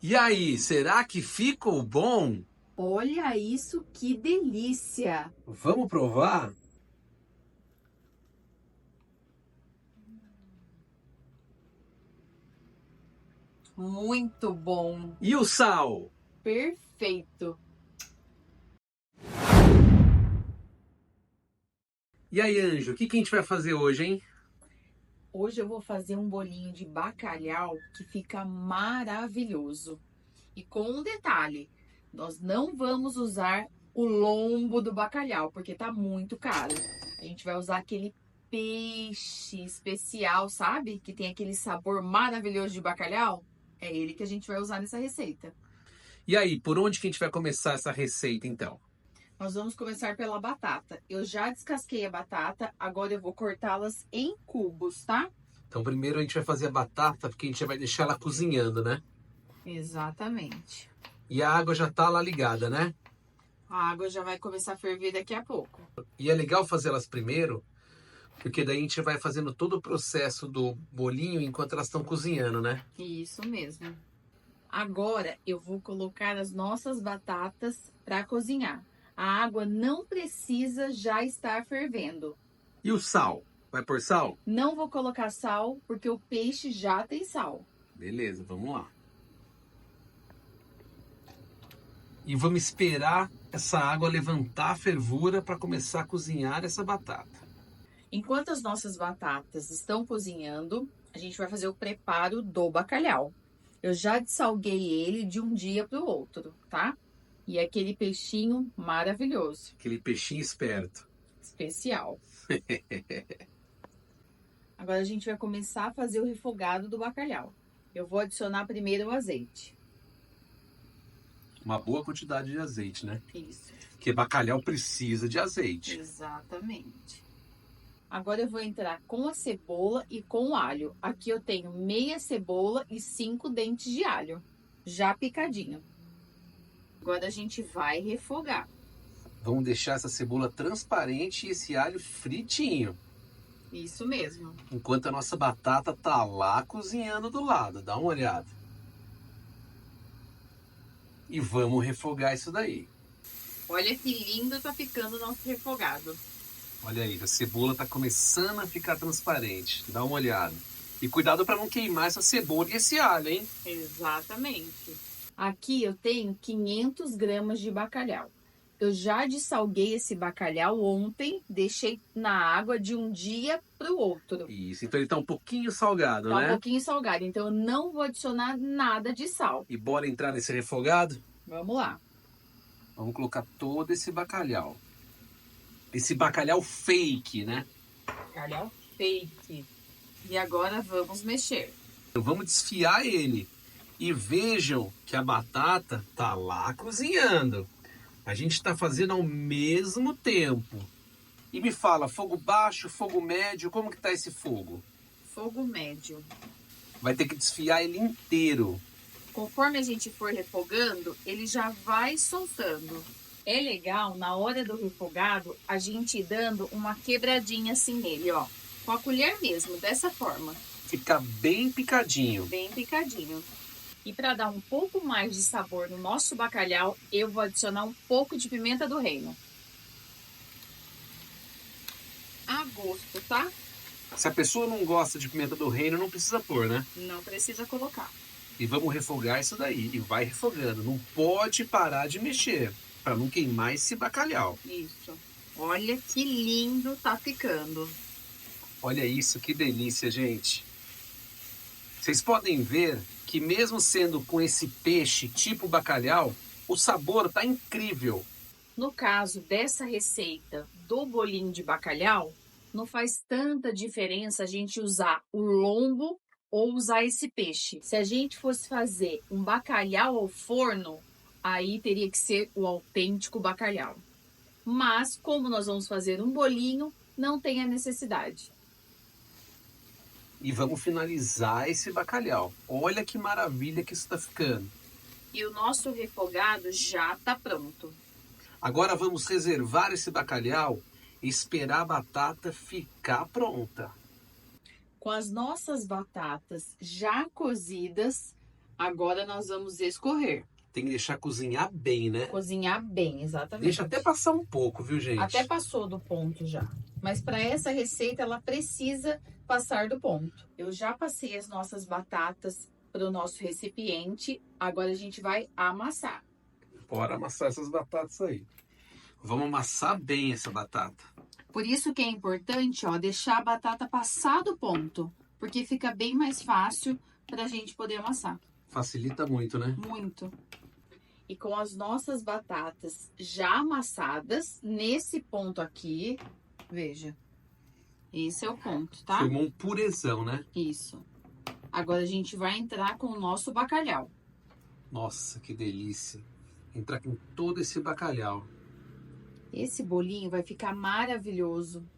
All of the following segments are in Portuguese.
E aí, será que ficou bom? Olha isso, que delícia! Vamos provar? Muito bom! E o sal? Perfeito! E aí, Anjo, o que a gente vai fazer hoje, hein? Hoje eu vou fazer um bolinho de bacalhau que fica maravilhoso. E com um detalhe, nós não vamos usar o lombo do bacalhau, porque tá muito caro. A gente vai usar aquele peixe especial, sabe? Que tem aquele sabor maravilhoso de bacalhau. É ele que a gente vai usar nessa receita. E aí, por onde que a gente vai começar essa receita, então? Nós vamos começar pela batata. Eu já descasquei a batata, agora eu vou cortá-las em cubos, tá? Então, primeiro a gente vai fazer a batata, porque a gente vai deixar ela cozinhando, né? Exatamente. E a água já tá lá ligada, né? A água já vai começar a ferver daqui a pouco. E é legal fazer elas primeiro, porque daí a gente vai fazendo todo o processo do bolinho enquanto elas estão cozinhando, né? Isso mesmo. Agora eu vou colocar as nossas batatas para cozinhar. A água não precisa já estar fervendo. E o sal? Vai pôr sal? Não vou colocar sal porque o peixe já tem sal. Beleza, vamos lá. E vamos esperar essa água levantar a fervura para começar a cozinhar essa batata. Enquanto as nossas batatas estão cozinhando, a gente vai fazer o preparo do bacalhau. Eu já dessalguei ele de um dia para o outro, tá? E é aquele peixinho maravilhoso, Aquele peixinho esperto. especial. Agora a gente vai começar a fazer o refogado do bacalhau. Eu vou adicionar primeiro o azeite. Uma boa quantidade de azeite, né? Isso, Porque bacalhau precisa de azeite. exatamente. Agora eu vou entrar com a cebola e com o alho. Aqui eu tenho meia cebola e 5 dentes de alho, já picadinho. Agora a gente vai refogar. Vamos deixar essa cebola transparente e esse alho fritinho. Isso mesmo. Enquanto a nossa batata tá lá cozinhando do lado. Dá uma olhada. E vamos refogar isso daí. Olha que lindo tá ficando o nosso refogado. Olha aí, a cebola tá começando a ficar transparente. Dá uma olhada. E cuidado para não queimar essa cebola e esse alho, hein? Exatamente. Aqui eu tenho 500 gramas de bacalhau. Eu já dessalguei esse bacalhau ontem, deixei na água de um dia para o outro. Isso, então ele tá um pouquinho salgado, Tá um né? pouquinho salgado, então eu não vou adicionar nada de sal. E bora entrar nesse refogado? Vamos lá. Vamos colocar todo esse bacalhau. Esse bacalhau fake, né? Bacalhau fake. E agora vamos mexer. Então vamos desfiar ele. E vejam que a batata tá lá cozinhando. A gente está fazendo ao mesmo tempo. E me fala, fogo baixo, fogo médio, como que tá esse fogo? Fogo médio. Vai ter que desfiar ele inteiro. Conforme a gente for refogando, ele já vai soltando. É legal, na hora do refogado, a gente ir dando uma quebradinha assim nele, ó. Com a colher mesmo, dessa forma. Fica bem picadinho. Bem picadinho. E para dar um pouco mais de sabor no nosso bacalhau, eu vou adicionar um pouco de pimenta do reino. A gosto, tá? Se a pessoa não gosta de pimenta do reino, não precisa pôr, né? Não precisa colocar. E vamos refogar isso daí. E vai refogando. Não pode parar de mexer. Para não queimar esse bacalhau. Isso. Olha que lindo tá ficando. Olha isso, que delícia, gente. Vocês podem ver que mesmo sendo com esse peixe tipo bacalhau, o sabor tá incrível. No caso dessa receita do bolinho de bacalhau, não faz tanta diferença a gente usar o lombo ou usar esse peixe. Se a gente fosse fazer um bacalhau ao forno, aí teria que ser o autêntico bacalhau. Mas, como nós vamos fazer um bolinho, não tem a necessidade. E vamos finalizar esse bacalhau. Olha que maravilha que isso está ficando. E o nosso refogado já está pronto. Agora vamos reservar esse bacalhau e esperar a batata ficar pronta. Com as nossas batatas já cozidas, Agora nós vamos escorrer. Tem que deixar cozinhar bem, né? Cozinhar bem, exatamente. Deixa até passar um pouco, viu, gente? Até passou do ponto já. Mas para essa receita, ela precisa passar do ponto. Eu já passei as nossas batatas para o nosso recipiente. Agora a gente vai amassar. Bora amassar essas batatas aí. Vamos amassar bem essa batata. Por isso que é importante, ó, deixar a batata passar do ponto. Porque fica bem mais fácil para a gente poder amassar. Facilita muito, né? Muito. E com as nossas batatas já amassadas, nesse ponto aqui, veja, esse é o ponto, tá? Formou um purezão, né? Isso. Agora a gente vai entrar com o nosso bacalhau. Nossa, que delícia. Entrar com todo esse bacalhau. Esse bolinho vai ficar maravilhoso.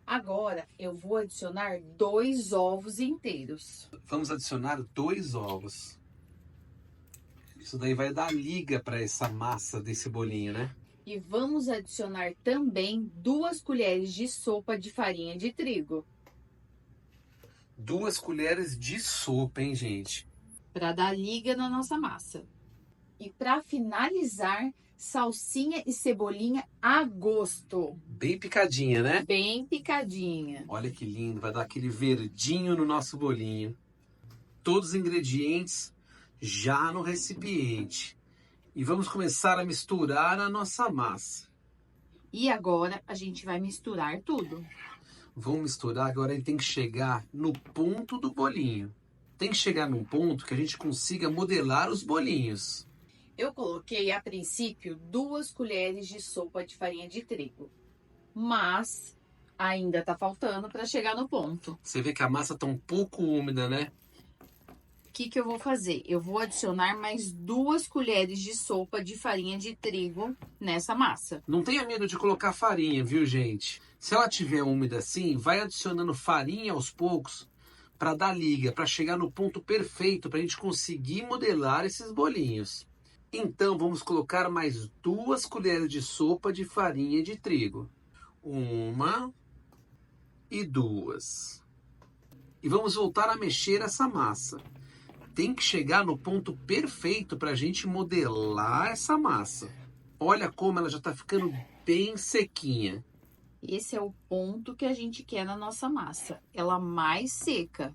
Agora eu vou adicionar 2 ovos inteiros. Vamos adicionar 2 ovos. Isso daí vai dar liga para essa massa desse bolinho, né? E vamos adicionar também 2 colheres de sopa de farinha de trigo. 2 colheres de sopa, hein, gente? Para dar liga na nossa massa. E para finalizar, salsinha e cebolinha a gosto. Bem picadinha, né? Bem picadinha. Olha que lindo, vai dar aquele verdinho no nosso bolinho. Todos os ingredientes já no recipiente. E vamos começar a misturar a nossa massa. E agora a gente vai misturar tudo. Vamos misturar, agora ele tem que chegar no ponto do bolinho. Tem que chegar num ponto que a gente consiga modelar os bolinhos. Eu coloquei a princípio 2 colheres de sopa de farinha de trigo. Mas ainda tá faltando para chegar no ponto. Você vê que a massa tá um pouco úmida, né? O que eu vou fazer? Eu vou adicionar mais 2 colheres de sopa de farinha de trigo nessa massa. Não tenha medo de colocar farinha, viu, gente? Se ela tiver úmida assim, vai adicionando farinha aos poucos para dar liga, para chegar no ponto perfeito, para a gente conseguir modelar esses bolinhos. Então, vamos colocar mais 2 colheres de sopa de farinha de trigo. 1 e 2. E vamos voltar a mexer essa massa. Tem que chegar no ponto perfeito para a gente modelar essa massa. Olha como ela já está ficando bem sequinha. Esse é o ponto que a gente quer na nossa massa, ela mais seca.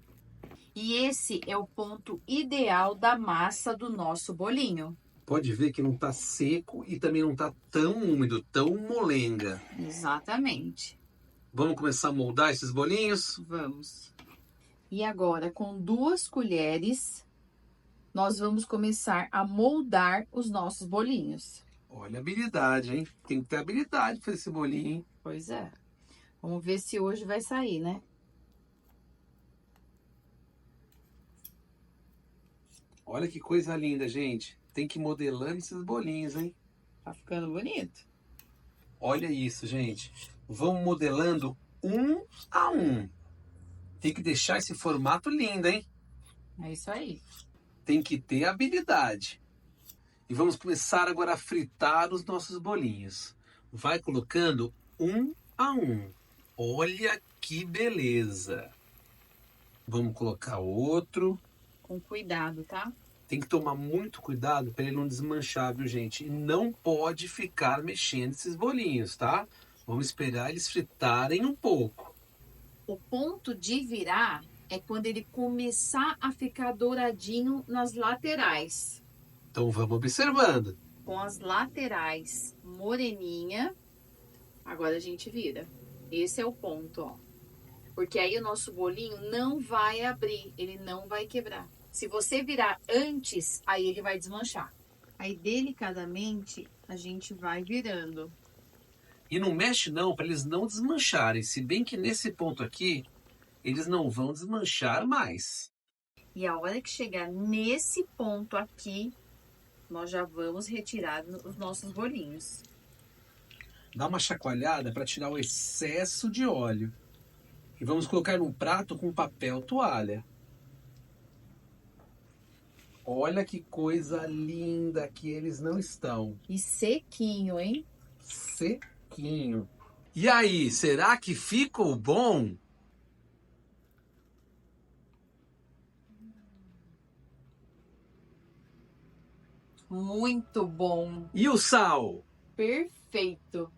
E esse é o ponto ideal da massa do nosso bolinho. Pode ver que não está seco e também não está tão úmido, tão molenga. Exatamente. Vamos começar a moldar esses bolinhos? Vamos. E agora, com 2 colheres, nós vamos começar a moldar os nossos bolinhos. Olha a habilidade, hein? Tem que ter habilidade para esse bolinho, hein? Pois é. Vamos ver se hoje vai sair, né? Olha que coisa linda, gente. Tem que ir modelando esses bolinhos, hein? Tá ficando bonito. Olha isso, gente. Vamos modelando um a um. Tem que deixar esse formato lindo, hein? É isso aí. Tem que ter habilidade. E vamos começar agora a fritar os nossos bolinhos. Vai colocando um a um. Olha que beleza. Vamos colocar outro. Com cuidado, tá? Tem que tomar muito cuidado para ele não desmanchar, viu, gente? E não pode ficar mexendo esses bolinhos, tá? Vamos esperar eles fritarem um pouco. O ponto de virar é quando ele começar a ficar douradinho nas laterais. Então vamos observando. Com as laterais moreninha, agora a gente vira. Esse é o ponto, ó. Porque aí o nosso bolinho não vai abrir, ele não vai quebrar. Se você virar antes, aí ele vai desmanchar. Aí delicadamente a gente vai virando. E não mexe não, para eles não desmancharem. Se bem que nesse ponto aqui, eles não vão desmanchar mais. E a hora que chegar nesse ponto aqui, nós já vamos retirar os nossos bolinhos. Dá uma chacoalhada para tirar o excesso de óleo. E vamos colocar num prato com papel toalha. Olha que coisa linda que eles não estão. E sequinho, hein? Sequinho. E aí, será que ficou bom? Muito bom. E o sal? Perfeito.